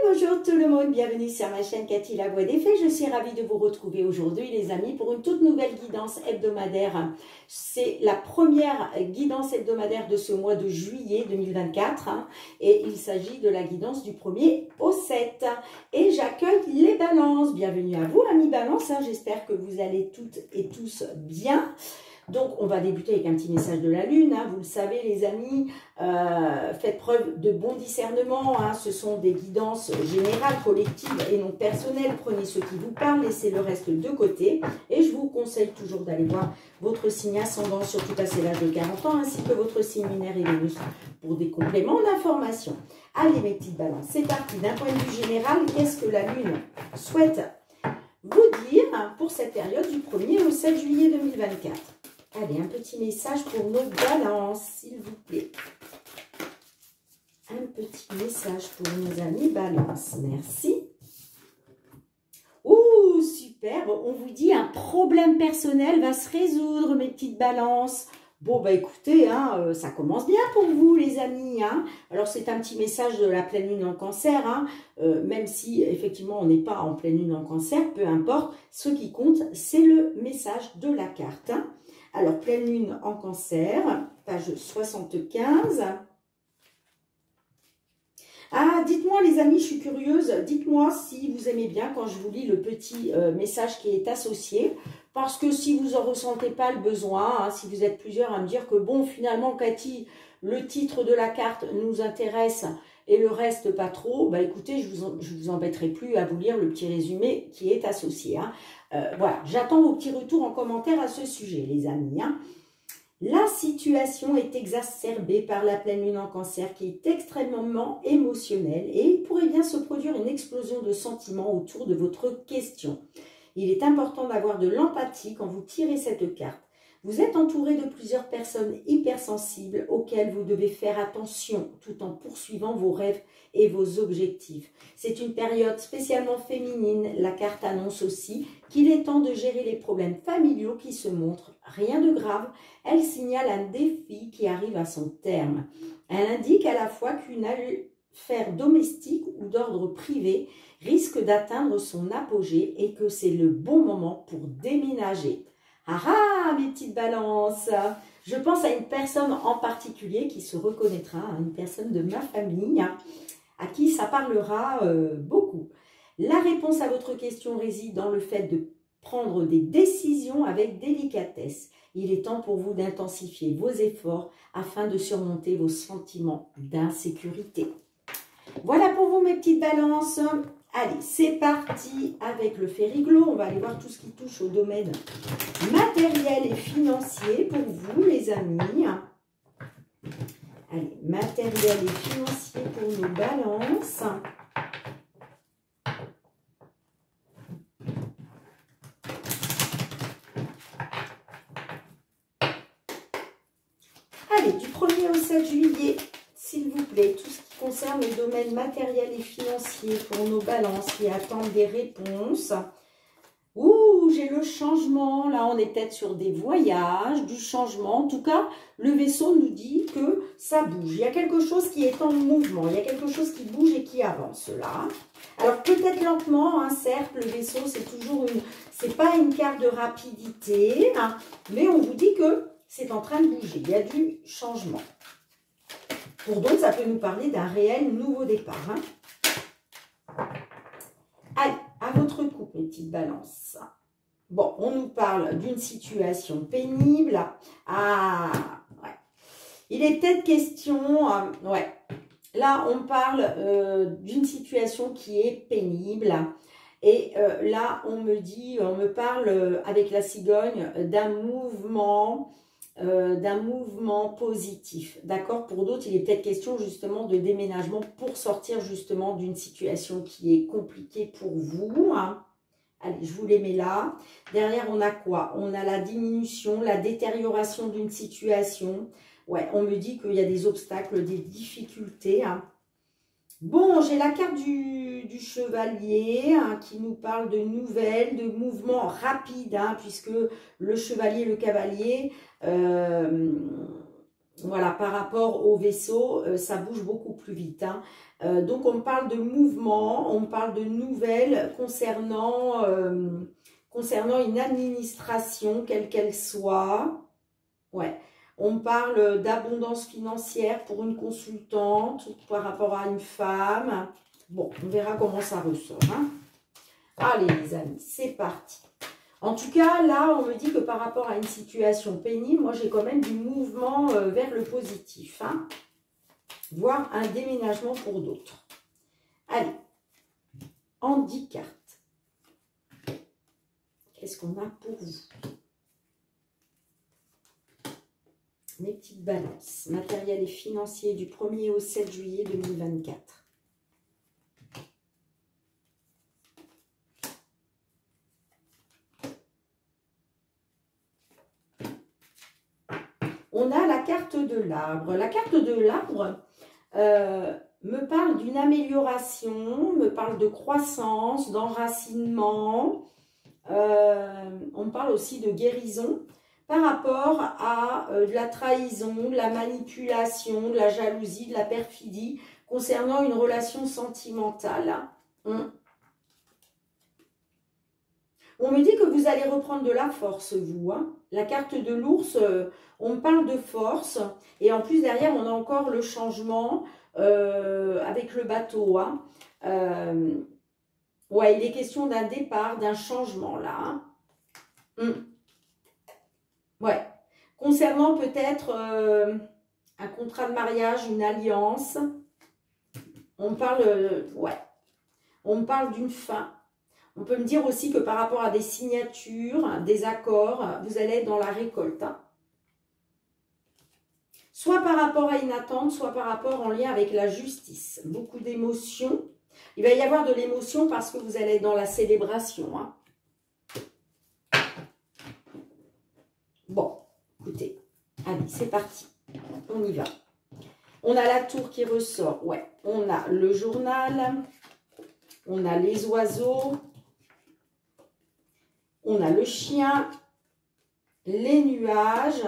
Bonjour tout le monde, bienvenue sur ma chaîne Cathy la Voix des Fées. Je suis ravie de vous retrouver aujourd'hui les amis pour une toute nouvelle guidance hebdomadaire. C'est la première guidance hebdomadaire de ce mois de juillet 2024 et il s'agit de la guidance du 1er au 7. Et j'accueille les balances. Bienvenue à vous amis balance, j'espère que vous allez toutes et tous bien. Donc, on va débuter avec un petit message de la Lune. Vous le savez, les amis, faites preuve de bon discernement. Ce sont des guidances générales, collectives et non personnelles. Prenez ce qui vous parle, laissez le reste de côté. Et je vous conseille toujours d'aller voir votre signe ascendant, surtout passé l'âge de 40 ans, ainsi que votre signe lunaire et Vénus pour des compléments d'information. Allez, mes petites balances, c'est parti. D'un point de vue général, qu'est-ce que la Lune souhaite vous dire pour cette période du 1er au 7 juillet 2024? Allez, un petit message pour nos balances, s'il vous plaît. Un petit message pour nos amis balances. Merci. Ouh, super. On vous dit un problème personnel va se résoudre, mes petites balances. Bon, bah écoutez, ça commence bien pour vous, les amis. Alors, c'est un petit message de la pleine lune en cancer. Même si, effectivement, on n'est pas en pleine lune en cancer, peu importe. Ce qui compte, c'est le message de la carte. Alors, pleine lune en cancer, page 75. Ah, dites-moi les amis, je suis curieuse, dites-moi si vous aimez bien quand je vous lis le petit message qui est associé. Parce que si vous n'en ressentez pas le besoin, si vous êtes plusieurs à me dire que bon, finalement, Cathy, le titre de la carte nous intéresse et le reste pas trop, bah écoutez, je vous embêterai plus à vous lire le petit résumé qui est associé. Voilà, j'attends vos petits retours en commentaire à ce sujet, les amis. La situation est exacerbée par la pleine lune en cancer qui est extrêmement émotionnelle et il pourrait bien se produire une explosion de sentiments autour de votre question. Il est important d'avoir de l'empathie quand vous tirez cette carte. Vous êtes entouré de plusieurs personnes hypersensibles auxquelles vous devez faire attention tout en poursuivant vos rêves et vos objectifs. C'est une période spécialement féminine. La carte annonce aussi qu'il est temps de gérer les problèmes familiaux qui se montrent. Rien de grave, elle signale un défi qui arrive à son terme. Elle indique à la fois qu'une affaire domestique ou d'ordre privé risque d'atteindre son apogée et que c'est le bon moment pour déménager. Ah, mes petites balances, je pense à une personne en particulier qui se reconnaîtra, une personne de ma famille, à qui ça parlera beaucoup. La réponse à votre question réside dans le fait de prendre des décisions avec délicatesse. Il est temps pour vous d'intensifier vos efforts afin de surmonter vos sentiments d'insécurité. Voilà pour vous, mes petites balances. Allez, c'est parti avec le Fériglo. On va aller voir tout ce qui touche au domaine matériel et financier pour vous, les amis. Allez, matériel et financier pour nos balances. Allez, du 1er au 7 juillet, s'il vous plaît, tout ce qui concerne le domaine matériel et financier pour nos balances qui attendent des réponses. Ouh, j'ai le changement. Là, on est peut-être sur des voyages, du changement. En tout cas, le vaisseau nous dit que ça bouge. Il y a quelque chose qui est en mouvement. Il y a quelque chose qui bouge et qui avance là. Alors, peut-être lentement, certes, le vaisseau, c'est toujours une... C'est pas une carte de rapidité, mais on vous dit que c'est en train de bouger. Il y a du changement. Pour d'autres, ça peut nous parler d'un réel nouveau départ. Allez, à votre coupe, mes petites balances. Bon, on nous parle d'une situation pénible. Ah, ouais. Il est peut-être question, ouais. Là, on parle d'une situation qui est pénible. Et là, on me parle avec la cigogne d'un mouvement positif. D'accord? Pour d'autres, il est peut-être question justement de déménagement pour sortir justement d'une situation qui est compliquée pour vous. Allez, je vous les mets là. Derrière, on a quoi? On a la diminution, la détérioration d'une situation. Ouais, on me dit qu'il y a des obstacles, des difficultés. Bon, j'ai la carte du chevalier qui nous parle de nouvelles, de mouvements rapides, puisque le chevalier et le cavalier voilà, par rapport au vaisseau, ça bouge beaucoup plus vite. Hein. Donc, on parle de mouvement, on parle de nouvelles concernant, concernant une administration, quelle qu'elle soit. Ouais. On parle d'abondance financière pour une consultante par rapport à une femme. Bon, on verra comment ça ressort. Hein. Allez, les amis, c'est parti. En tout cas, là, on me dit que par rapport à une situation pénible, moi, j'ai quand même du mouvement vers le positif. Hein, voire un déménagement pour d'autres. Allez, en 10 cartes. Qu'est-ce qu'on a pour vous? Mes petites balances, matériel et financier du 1er au 7 juillet 2024. On a la carte de l'arbre. La carte de l'arbre me parle d'une amélioration, me parle de croissance, d'enracinement. On parle aussi de guérison par rapport à de la trahison, de la manipulation, de la jalousie, de la perfidie concernant une relation sentimentale. On me dit que vous allez reprendre de la force, vous. Hein. La carte de l'ours, on me parle de force. Et en plus, derrière, on a encore le changement avec le bateau. Hein. Ouais, il est question d'un départ, d'un changement, là. Hein. Ouais. Concernant peut-être un contrat de mariage, une alliance. On parle, ouais. On me parle d'une fin. On peut me dire aussi que par rapport à des signatures, des accords, vous allez être dans la récolte. Hein. Soit par rapport à une attente, soit par rapport en lien avec la justice. Beaucoup d'émotions. Il va y avoir de l'émotion parce que vous allez être dans la célébration. Hein. Bon, écoutez. Allez, c'est parti. On y va. On a la tour qui ressort. Ouais, on a le journal. On a les oiseaux. On a le chien, les nuages,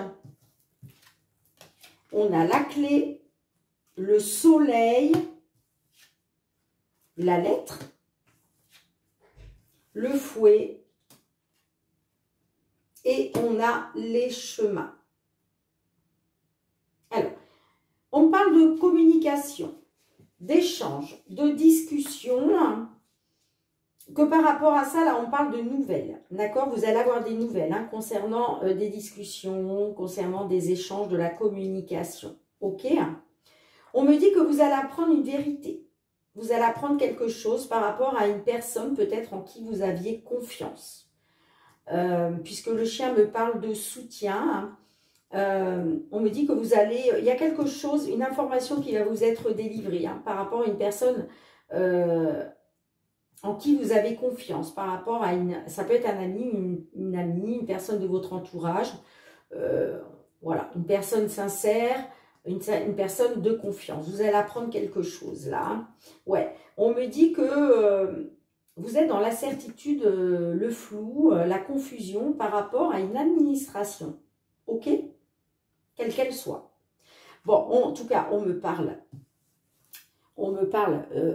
on a la clé, le soleil, la lettre, le fouet et on a les chemins. Alors, on parle de communication, d'échange, de discussion. Hein. Que par rapport à ça, là, on parle de nouvelles, d'accord? Vous allez avoir des nouvelles hein, concernant des discussions, concernant des échanges, de la communication, ok? On me dit que vous allez apprendre une vérité. Vous allez apprendre quelque chose par rapport à une personne peut-être en qui vous aviez confiance. Puisque le chien me parle de soutien, on me dit que vous allez... Il y a quelque chose, une information qui va vous être délivrée hein, par rapport à une personne... en qui vous avez confiance par rapport à une... Ça peut être un ami, une amie, une personne de votre entourage. Voilà, une personne sincère, une personne de confiance. Vous allez apprendre quelque chose là. Ouais, on me dit que vous êtes dans l'incertitude, le flou, la confusion par rapport à une administration. Ok? Quelle qu'elle soit. Bon, en tout cas, on me parle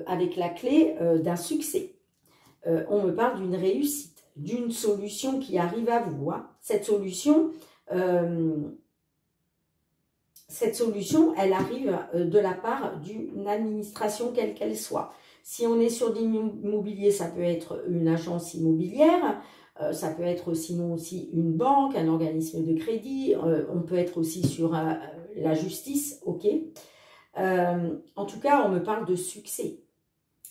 avec la clé d'un succès. On me parle d'une réussite, d'une solution qui arrive à vous. Hein. Cette solution, elle arrive de la part d'une administration quelle qu'elle soit. Si on est sur l'immobilier, ça peut être une agence immobilière, ça peut être sinon aussi une banque, un organisme de crédit, on peut être aussi sur la justice, ok. En tout cas, on me parle de succès.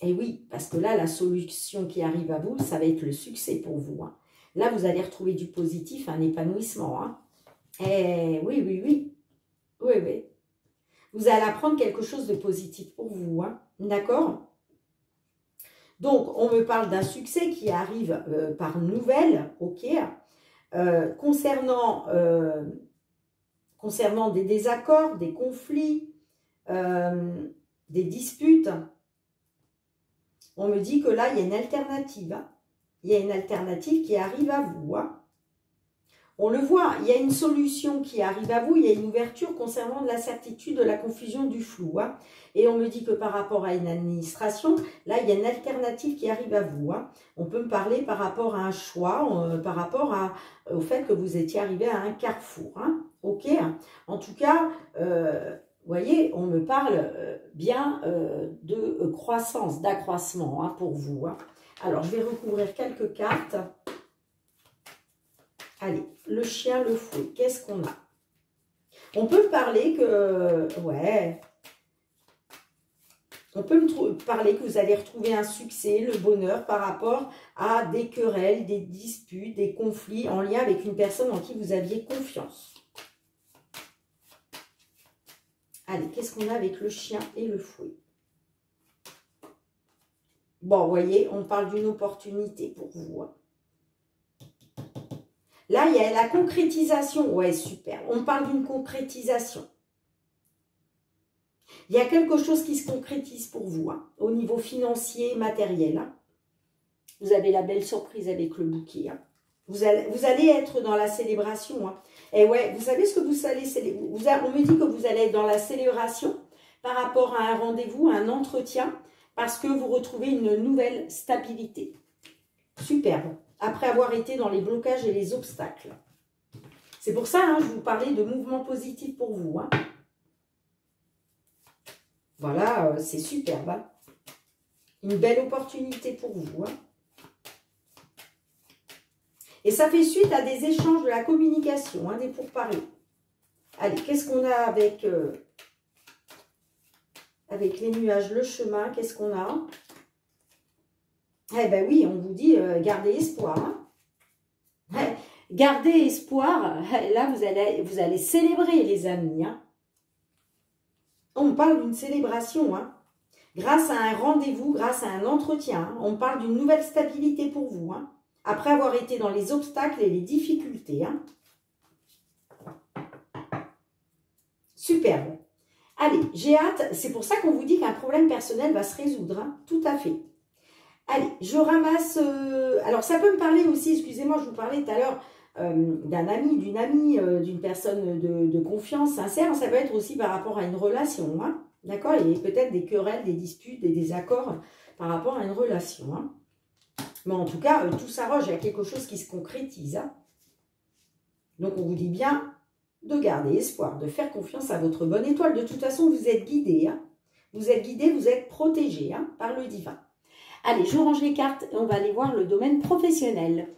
Et oui, parce que là, la solution qui arrive à vous, ça va être le succès pour vous. Hein. Là, vous allez retrouver du positif, un épanouissement. Hein. Et oui, oui, oui. Oui, oui. Vous allez apprendre quelque chose de positif pour vous. Hein. D'accord? Donc, on me parle d'un succès qui arrive par nouvelle, ok? Concernant des désaccords, des conflits, des disputes, on me dit que là, il y a une alternative. Hein. Il y a une alternative qui arrive à vous. Hein. On le voit, il y a une solution qui arrive à vous, il y a une ouverture concernant de la certitude, de la confusion, du flou. Hein. Et on me dit que par rapport à une administration, là, il y a une alternative qui arrive à vous. Hein. On peut me parler par rapport à un choix, par rapport au fait que vous étiez arrivé à un carrefour. Hein. Ok. En tout cas, vous voyez, on me parle bien de croissance, d'accroissement hein, pour vous. Hein. Alors, je vais recouvrir quelques cartes. Allez, le chien, le fouet, qu'est-ce qu'on a? On peut me parler que, ouais, on peut me parler que vous allez retrouver un succès, le bonheur par rapport à des querelles, des disputes, des conflits en lien avec une personne en qui vous aviez confiance. Allez, qu'est-ce qu'on a avec le chien et le fouet? Bon, vous voyez, on parle d'une opportunité pour vous. Hein. Là, il y a la concrétisation. Ouais, super. On parle d'une concrétisation. Il y a quelque chose qui se concrétise pour vous, hein, au niveau financier, matériel. Hein. Vous avez la belle surprise avec le bouquet. Hein. Vous allez être dans la célébration. Hein. Et ouais, vous savez ce que vous allez célébrer. On me dit que vous allez être dans la célébration par rapport à un rendez-vous, à un entretien, parce que vous retrouvez une nouvelle stabilité. Superbe. Après avoir été dans les blocages et les obstacles. C'est pour ça, hein, je vous parlais de mouvement positif pour vous. Hein. Voilà, c'est superbe. Hein. Une belle opportunité pour vous. Hein. Et ça fait suite à des échanges, de la communication, hein, des pourparlers. Allez, qu'est-ce qu'on a avec les nuages, le chemin, qu'est-ce qu'on a? Eh bien oui, on vous dit, gardez espoir. Hein. Gardez espoir, là vous allez célébrer les amis. Hein. On parle d'une célébration. Hein. Grâce à un rendez-vous, grâce à un entretien. Hein. On parle d'une nouvelle stabilité pour vous. Hein. Après avoir été dans les obstacles et les difficultés. Hein. Superbe. Allez, j'ai hâte. C'est pour ça qu'on vous dit qu'un problème personnel va se résoudre. Hein. Tout à fait. Allez, je ramasse... alors, ça peut me parler aussi, excusez-moi, je vous parlais tout à l'heure d'un ami, d'une amie, d'une personne de confiance sincère. Ça peut être aussi par rapport à une relation, hein, d'accord? Et peut-être des querelles, des disputes, des désaccords par rapport à une relation. Hein. Mais en tout cas, tout s'arrange, il y a quelque chose qui se concrétise. Hein. Donc, on vous dit bien de garder espoir, de faire confiance à votre bonne étoile. De toute façon, vous êtes guidé. Hein. Vous êtes guidé, vous êtes protégé hein, par le divin. Allez, je range les cartes et on va aller voir le domaine professionnel.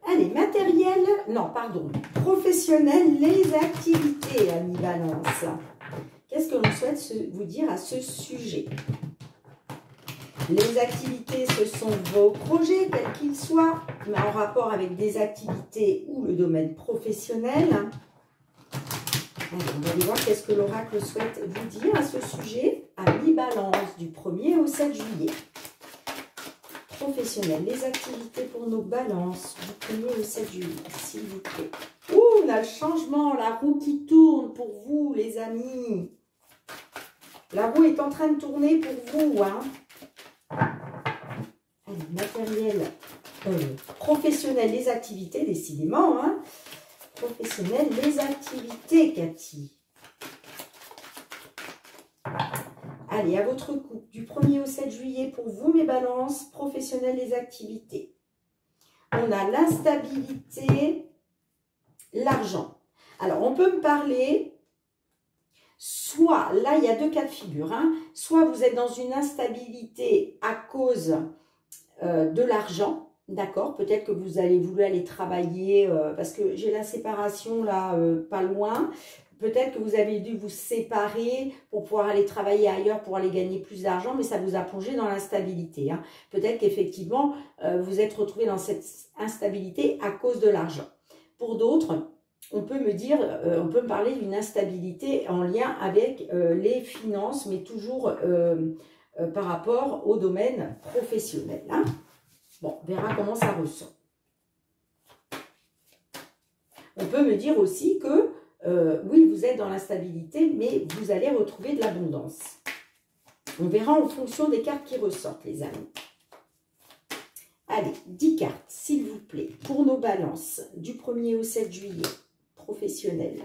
Allez, matériel, non, pardon, professionnel, les activités, amis Balance. Qu'est-ce que l'on souhaite vous dire à ce sujet? Les activités, ce sont vos projets, quels qu'ils soient, mais en rapport avec des activités ou le domaine professionnel. Allez, on va aller voir qu'est-ce que l'oracle souhaite vous dire à ce sujet. Amis Balance, du 1er au 7 juillet. Professionnel, les activités pour nos balances, du 1er au 7 juillet, s'il vous plaît. Ouh, on a le changement, la roue qui tourne pour vous, les amis. La roue est en train de tourner pour vous, hein. Allez, matériel, professionnel, les activités, décidément, hein. Professionnel, les activités, Cathy. Allez, à votre coupe, du 1er au 7 juillet, pour vous, mes balances, professionnelles, les activités. On a l'instabilité, l'argent. Alors, on peut me parler, soit, là, il y a deux cas de figure, hein, soit vous êtes dans une instabilité à cause de l'argent, d'accord, peut-être que vous allez vouloir aller travailler, parce que j'ai la séparation, là, pas loin. Peut-être que vous avez dû vous séparer pour pouvoir aller travailler ailleurs, pour aller gagner plus d'argent, mais ça vous a plongé dans l'instabilité. Hein. Peut-être qu'effectivement, vous êtes retrouvé dans cette instabilité à cause de l'argent. Pour d'autres, on peut me dire, on peut me parler d'une instabilité en lien avec les finances, mais toujours par rapport au domaine professionnel. Hein. Bon, on verra comment ça ressort. On peut me dire aussi que oui, vous êtes dans l'instabilité, mais vous allez retrouver de l'abondance. On verra en fonction des cartes qui ressortent, les amis. Allez, 10 cartes, s'il vous plaît, pour nos balances, du 1er au 7 juillet, professionnel.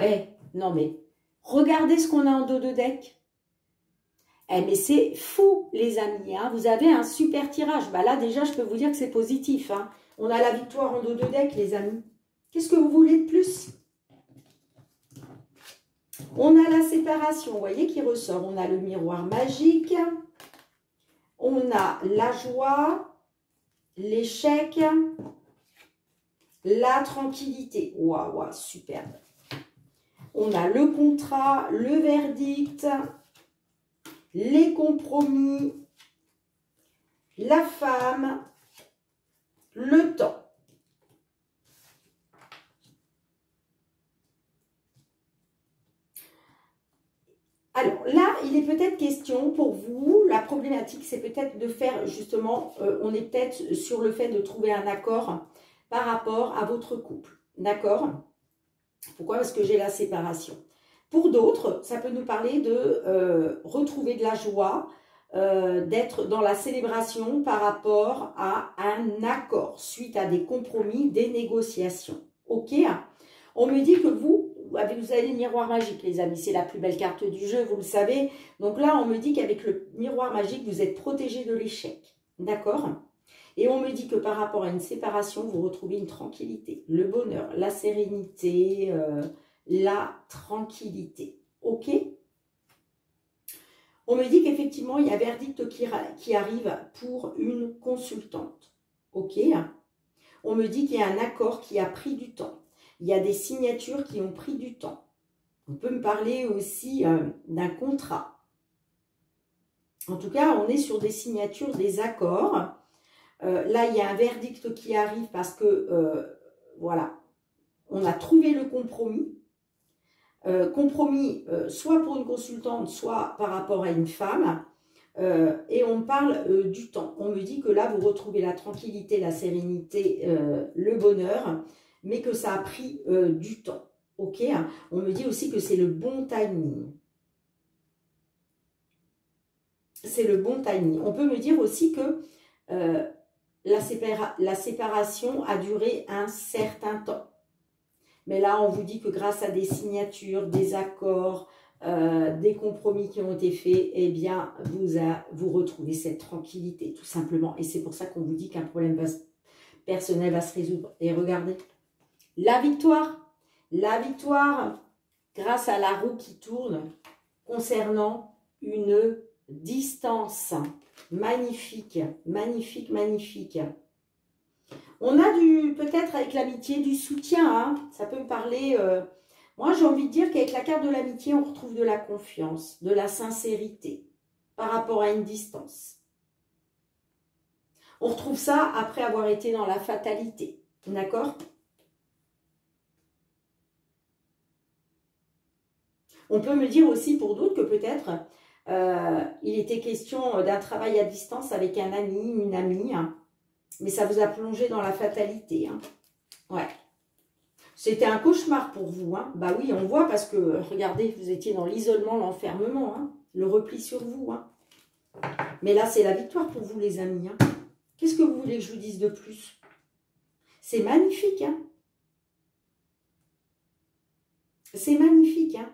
Eh, non mais, regardez ce qu'on a en dos de deck. Eh, mais c'est fou, les amis. Hein. Vous avez un super tirage. Bah là, déjà, je peux vous dire que c'est positif. Hein. On a la victoire en dos de deck, les amis. Qu'est-ce que vous voulez de plus? On a la séparation, vous voyez, qui ressort. On a le miroir magique. On a la joie, l'échec, la tranquillité. Waouh, waouh, superbe. On a le contrat, le verdict, les compromis, la femme, le temps. Alors là, il est peut-être question pour vous, la problématique, c'est peut-être de faire justement, on est peut-être sur le fait de trouver un accord par rapport à votre couple. D'accord? Pourquoi? Parce que j'ai la séparation. Pour d'autres, ça peut nous parler de retrouver de la joie, d'être dans la célébration par rapport à un accord, suite à des compromis, des négociations. Ok? On me dit que vous avez le miroir magique, les amis. C'est la plus belle carte du jeu, vous le savez. Donc là, on me dit qu'avec le miroir magique, vous êtes protégé de l'échec. D'accord? Et on me dit que par rapport à une séparation, vous retrouvez une tranquillité, le bonheur, la sérénité, la tranquillité. Ok? On me dit qu'effectivement, il y a un verdict qui arrive pour une consultante. Ok? On me dit qu'il y a un accord qui a pris du temps. Il y a des signatures qui ont pris du temps. On peut me parler aussi d'un contrat. En tout cas, on est sur des signatures, des accords. Là, il y a un verdict qui arrive parce que, voilà, on a trouvé le compromis. Compromis soit pour une consultante, soit par rapport à une femme. Et on parle du temps. On me dit que là, vous retrouvez la tranquillité, la sérénité, le bonheur, mais que ça a pris du temps. Ok? On me dit aussi que c'est le bon timing. C'est le bon timing. On peut me dire aussi que la séparation a duré un certain temps. Mais là, on vous dit que grâce à des signatures, des accords, des compromis qui ont été faits, eh bien, vous retrouvez cette tranquillité, tout simplement. Et c'est pour ça qu'on vous dit qu'un problème personnel va se résoudre. Et regardez, la victoire grâce à la roue qui tourne concernant une distance. Magnifique, magnifique, magnifique. On a peut-être avec l'amitié du soutien, hein. Ça peut me parler. Moi, j'ai envie de dire qu'avec la carte de l'amitié, on retrouve de la confiance, de la sincérité par rapport à une distance. On retrouve ça après avoir été dans la fatalité. D'accord? On peut me dire aussi pour d'autres que peut-être il était question d'un travail à distance avec un ami, une amie, hein. Mais ça vous a plongé dans la fatalité. Hein. Ouais. C'était un cauchemar pour vous. Hein. Bah oui, on voit parce que, regardez, vous étiez dans l'isolement, l'enfermement, hein, le repli sur vous. Hein. Mais là, c'est la victoire pour vous, les amis. Hein. Qu'est-ce que vous voulez que je vous dise de plus? C'est magnifique. Hein. C'est magnifique. Hein.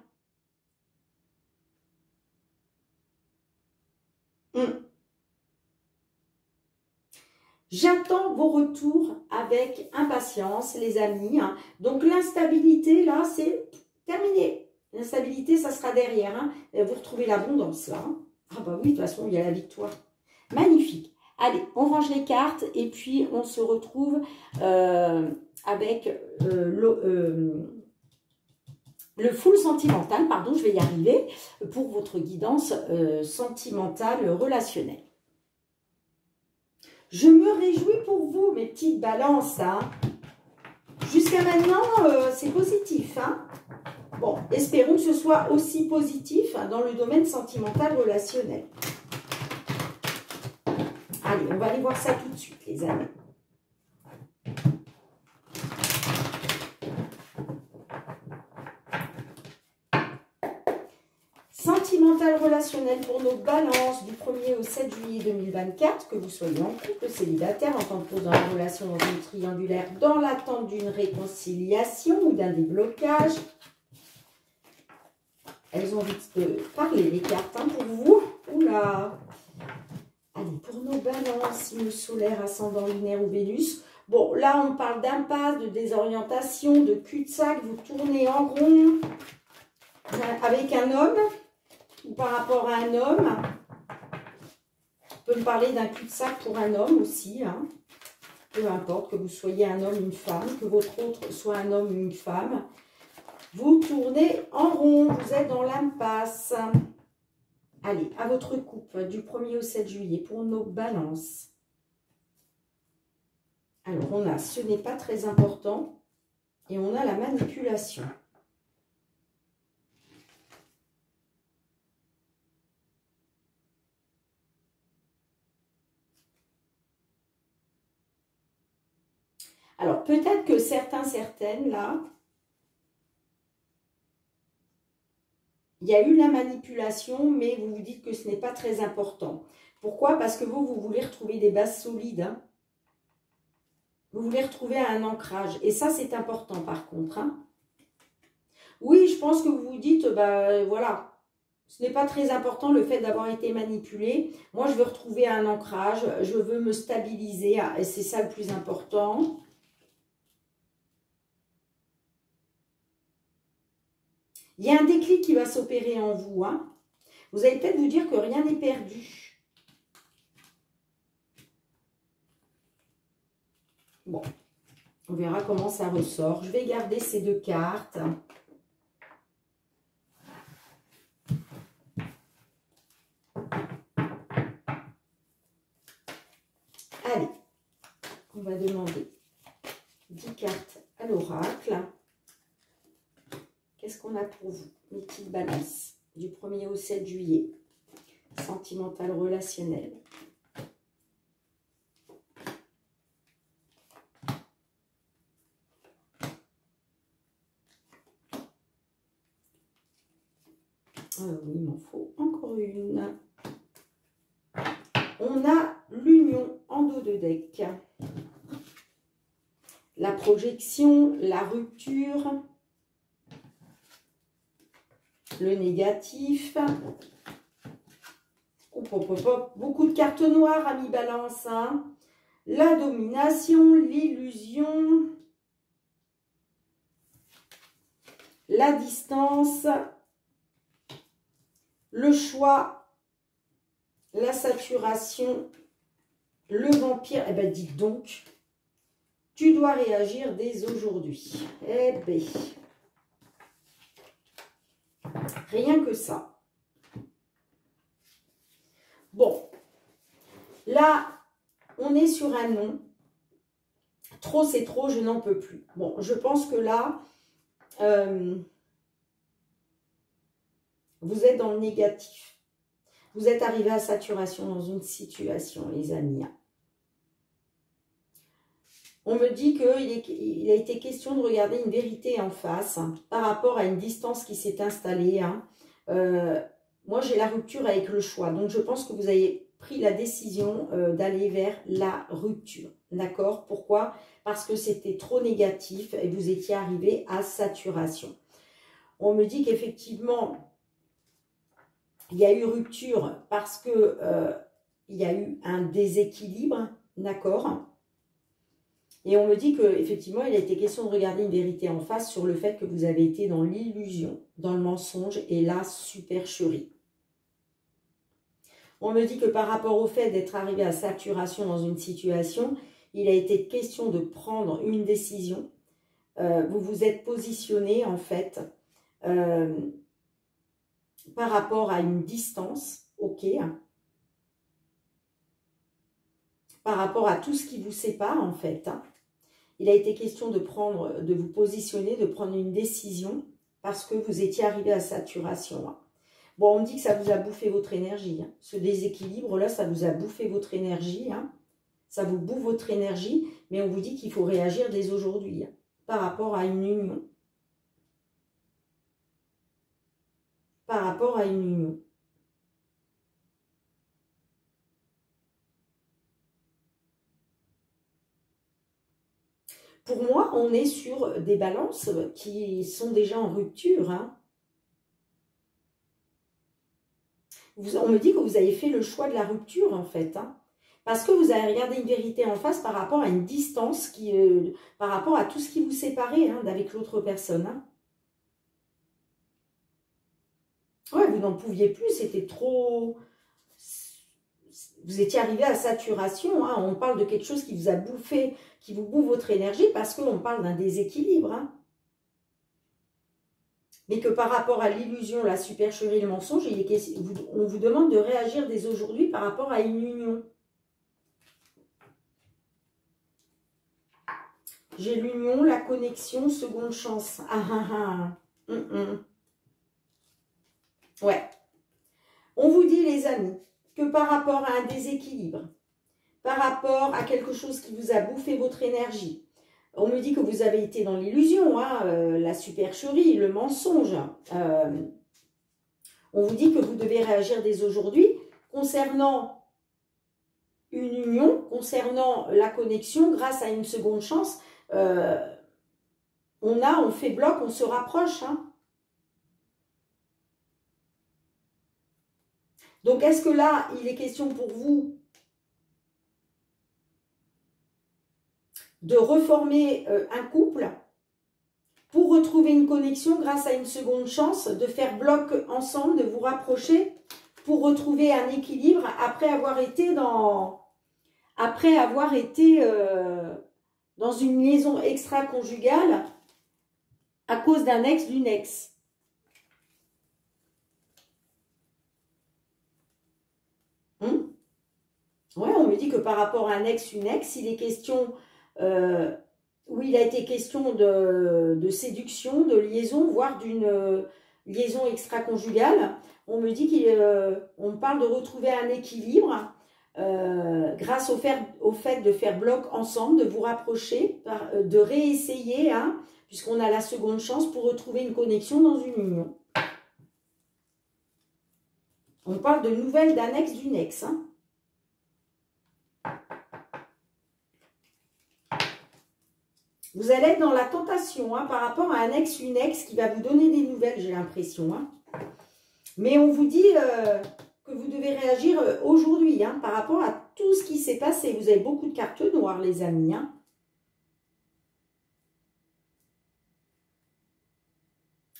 J'attends vos retours avec impatience, les amis. Hein. Donc, l'instabilité, là, c'est terminé. L'instabilité, ça sera derrière. Hein. Vous retrouvez l'abondance, là. Hein. Ah bah oui, de toute façon, il y a la victoire. Magnifique. Allez, on range les cartes et puis on se retrouve avec le full sentimental. Pardon, je vais y arriver. Pour votre guidance sentimentale relationnelle. Je me réjouis pour vous, mes petites balances. Hein. Jusqu'à maintenant, c'est positif. Hein. Bon, espérons que ce soit aussi positif hein, dans le domaine sentimental relationnel. Allez, on va aller voir ça tout de suite, les amis. Sentimental relationnel pour nos balances du 1er au 7 juillet 2024, que vous soyez en couple, célibataire, en tant que dans une relation dans une triangulaire, dans l'attente d'une réconciliation ou d'un déblocage. Elles ont envie de parler, les cartes, hein, pour vous. Oula! Allez, pour nos balances, signe solaire, ascendant lunaire ou Vénus. Bon, là, on parle d'impasse, de désorientation, de cul-de-sac. Vous tournez en rond avec un homme ou par rapport à un homme. On peut me parler d'un cul-de-sac pour un homme aussi. Hein. Peu importe que vous soyez un homme ou une femme, que votre autre soit un homme ou une femme. Vous tournez en rond, vous êtes dans l'impasse. Allez, à votre coupe du 1er au 7 juillet pour nos balances. Alors, on a ce n'est pas très important et on a la manipulation. Alors, peut-être que certaines, là, il y a eu la manipulation, mais vous vous dites que ce n'est pas très important. Pourquoi? Parce que vous voulez retrouver des bases solides. Hein. Vous voulez retrouver un ancrage. Et ça, c'est important par contre. Hein. Oui, je pense que vous vous dites, bah voilà, ce n'est pas très important le fait d'avoir été manipulé. Moi, je veux retrouver un ancrage, je veux me stabiliser. Et c'est ça le plus important. Il y a un déclic qui va s'opérer en vous. Hein. Vous allez peut-être vous dire que rien n'est perdu. Bon, on verra comment ça ressort. Je vais garder ces deux cartes. Allez, on va demander 10 cartes à l'oracle. Qu'est-ce qu'on a pour vous, mes petites balances, du 1er au 7 juillet, sentimental relationnel. Oui, il m'en faut encore une. On a l'union en dos de deck. La projection, la rupture. Le négatif. Hop, hop, hop, hop. Beaucoup de cartes noires, amis balance. Hein. La domination, l'illusion. La distance. Le choix. La saturation. Le vampire. Eh bien, dites donc, tu dois réagir dès aujourd'hui. Eh bien. Rien que ça. Bon. Là, on est sur un non. Trop, c'est trop, je n'en peux plus. Bon, je pense que là, vous êtes dans le négatif. Vous êtes arrivé à saturation dans une situation, les amis. On me dit qu'il a été question de regarder une vérité en face par rapport à une distance qui s'est installée. Moi, j'ai la rupture avec le choix. Donc, je pense que vous avez pris la décision d'aller vers la rupture. D'accord? Pourquoi? Parce que c'était trop négatif et vous étiez arrivé à saturation. On me dit qu'effectivement, il y a eu rupture parce que il y a eu un déséquilibre. D'accord? Et on me dit qu'effectivement, il a été question de regarder une vérité en face sur le fait que vous avez été dans l'illusion, dans le mensonge et la supercherie. On me dit que par rapport au fait d'être arrivé à saturation dans une situation, il a été question de prendre une décision. Vous vous êtes positionné en fait par rapport à une distance, ok, par rapport à tout ce qui vous sépare en fait. Il a été question de vous positionner, de prendre une décision parce que vous étiez arrivé à saturation. Bon, on me dit que ça vous a bouffé votre énergie. Hein. Ce déséquilibre-là, ça vous a bouffé votre énergie. Hein. Ça vous bouffe votre énergie. Mais on vous dit qu'il faut réagir dès aujourd'hui hein, par rapport à une union. Par rapport à une union. Pour moi, on est sur des balances qui sont déjà en rupture. Hein. On me dit que vous avez fait le choix de la rupture, en fait. Hein. Parce que vous avez regardé une vérité en face par rapport à une distance, par rapport à tout ce qui vous séparait hein, d'avec l'autre personne. Hein. Ouais, vous n'en pouviez plus, c'était trop... Vous étiez arrivé à saturation, hein. On parle de quelque chose qui vous a bouffé, qui vous bouffe votre énergie parce qu'on parle d'un déséquilibre. Hein. Mais que par rapport à l'illusion, la supercherie, le mensonge, on vous demande de réagir dès aujourd'hui par rapport à une union. J'ai l'union, la connexion, seconde chance. Ah ah ah. Ouais. On vous dit les amis, que par rapport à un déséquilibre, par rapport à quelque chose qui vous a bouffé votre énergie, on me dit que vous avez été dans l'illusion, hein, la supercherie, le mensonge. On vous dit que vous devez réagir dès aujourd'hui concernant une union, concernant la connexion, grâce à une seconde chance. On fait bloc, on se rapproche. Hein. Donc, est-ce que là, il est question pour vous de reformer un couple pour retrouver une connexion grâce à une seconde chance, de faire bloc ensemble, de vous rapprocher pour retrouver un équilibre après avoir été dans une liaison extra-conjugale à cause d'un ex, d'une ex. Ouais, on me dit que par rapport à un ex, une ex, il est question, où il a été question de séduction, de liaison, voire d'une liaison extra-conjugale. On me dit qu'on parle de retrouver un équilibre grâce au fait de faire bloc ensemble, de vous rapprocher, de réessayer, hein, puisqu'on a la seconde chance pour retrouver une connexion dans une union. On parle de nouvelles d'un ex, d'une ex. Hein. Vous allez être dans la tentation hein, par rapport à un ex, une ex qui va vous donner des nouvelles, j'ai l'impression. Hein. Mais on vous dit que vous devez réagir aujourd'hui hein, par rapport à tout ce qui s'est passé. Vous avez beaucoup de cartes noires, les amis. Hein.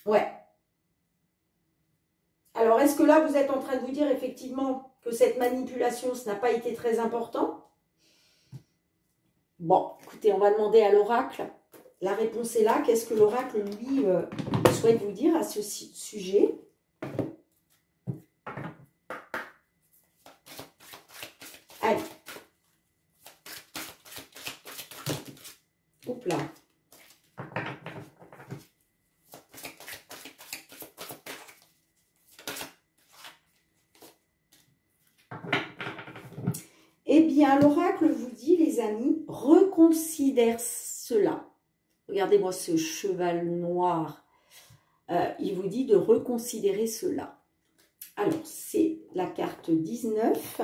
Ouais. Alors, est-ce que là, vous êtes en train de vous dire effectivement que cette manipulation, ça n'a pas été très important? Bon, écoutez, on va demander à l'oracle. La réponse est là. Qu'est-ce que l'oracle, lui, souhaite vous dire à ce sujet? Allez. Hop là. Eh bien, l'oracle vous dit, les amis, reconsidère cela. Regardez-moi ce cheval noir. Il vous dit de reconsidérer cela. Alors, c'est la carte 19.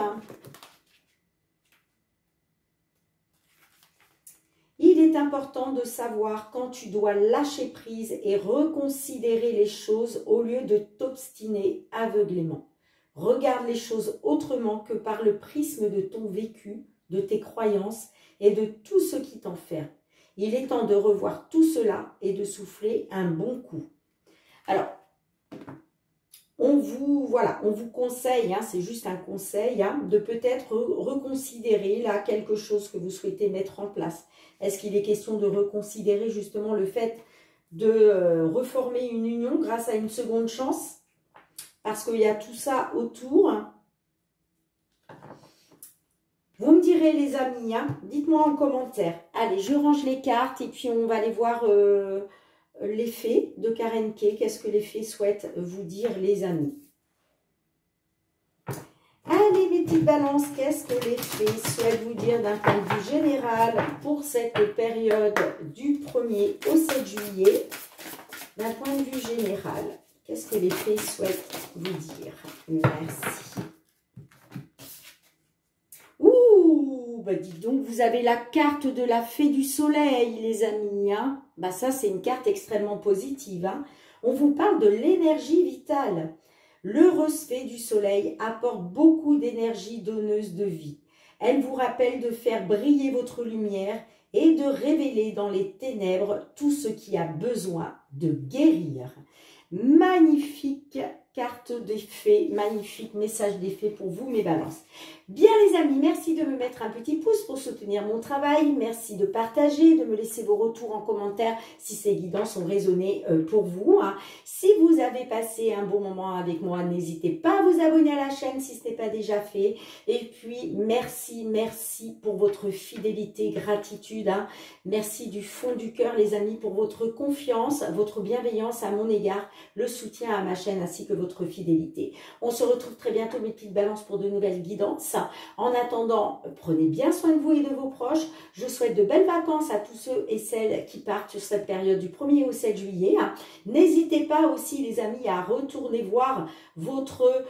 Il est important de savoir quand tu dois lâcher prise et reconsidérer les choses au lieu de t'obstiner aveuglément. Regarde les choses autrement que par le prisme de ton vécu, de tes croyances et de tout ce qui t'enferme. Il est temps de revoir tout cela et de souffler un bon coup. Alors, on vous conseille, hein, c'est juste un conseil, hein, de peut-être reconsidérer là quelque chose que vous souhaitez mettre en place. Est-ce qu'il est question de reconsidérer justement le fait de reformer une union grâce à une seconde chance? Parce qu'il y a tout ça autour. Vous me direz les amis, hein, dites-moi en commentaire. Allez, je range les cartes et puis on va aller voir les fées de Karen Kay. Qu'est-ce que les fées souhaitent vous dire les amis? petites balances, qu'est-ce que les fées souhaitent vous dire d'un point de vue général pour cette période du 1er au 7 juillet? D'un point de vue général, qu'est-ce que les fées souhaitent vous dire? Merci. Ouh, bah dites donc, vous avez la carte de la fée du soleil, les amis. Hein, bah ça, c'est une carte extrêmement positive. Hein. On vous parle de l'énergie vitale. L'heureuse fée du soleil apporte beaucoup d'énergie donneuse de vie. Elle vous rappelle de faire briller votre lumière et de révéler dans les ténèbres tout ce qui a besoin de guérir. Magnifique carte des fées, magnifique message des fées pour vous, mes balances. Bien les amis, merci de me mettre un petit pouce pour soutenir mon travail. Merci de partager, de me laisser vos retours en commentaire si ces guidances ont résonné pour vous. Hein. Si vous avez passé un bon moment avec moi, n'hésitez pas à vous abonner à la chaîne si ce n'est pas déjà fait. Et puis, merci pour votre fidélité, gratitude. Hein. Merci du fond du cœur les amis pour votre confiance, votre bienveillance à mon égard, le soutien à ma chaîne ainsi que votre fidélité. On se retrouve très bientôt mes petites balances pour de nouvelles guidances. En attendant, prenez bien soin de vous et de vos proches. Je souhaite de belles vacances à tous ceux et celles qui partent sur cette période du 1er au 7 juillet. N'hésitez pas aussi les amis à retourner voir votre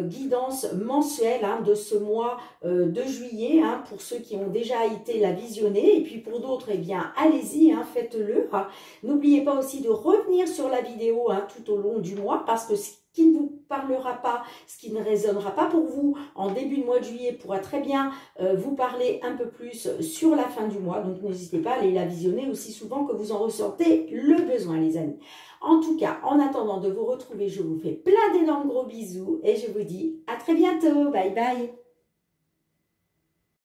guidance mensuelle de ce mois de juillet pour ceux qui ont déjà été la visionner et puis pour d'autres, eh bien allez-y, faites-le. N'oubliez pas aussi de revenir sur la vidéo tout au long du mois parce que ce qui ne vous parlera pas, ce qui ne résonnera pas pour vous en début de mois de juillet pourra très bien vous parler un peu plus sur la fin du mois. Donc n'hésitez pas à aller la visionner aussi souvent que vous en ressentez le besoin les amis. En tout cas, en attendant de vous retrouver, je vous fais plein d'énormes gros bisous et je vous dis à très bientôt. Bye bye.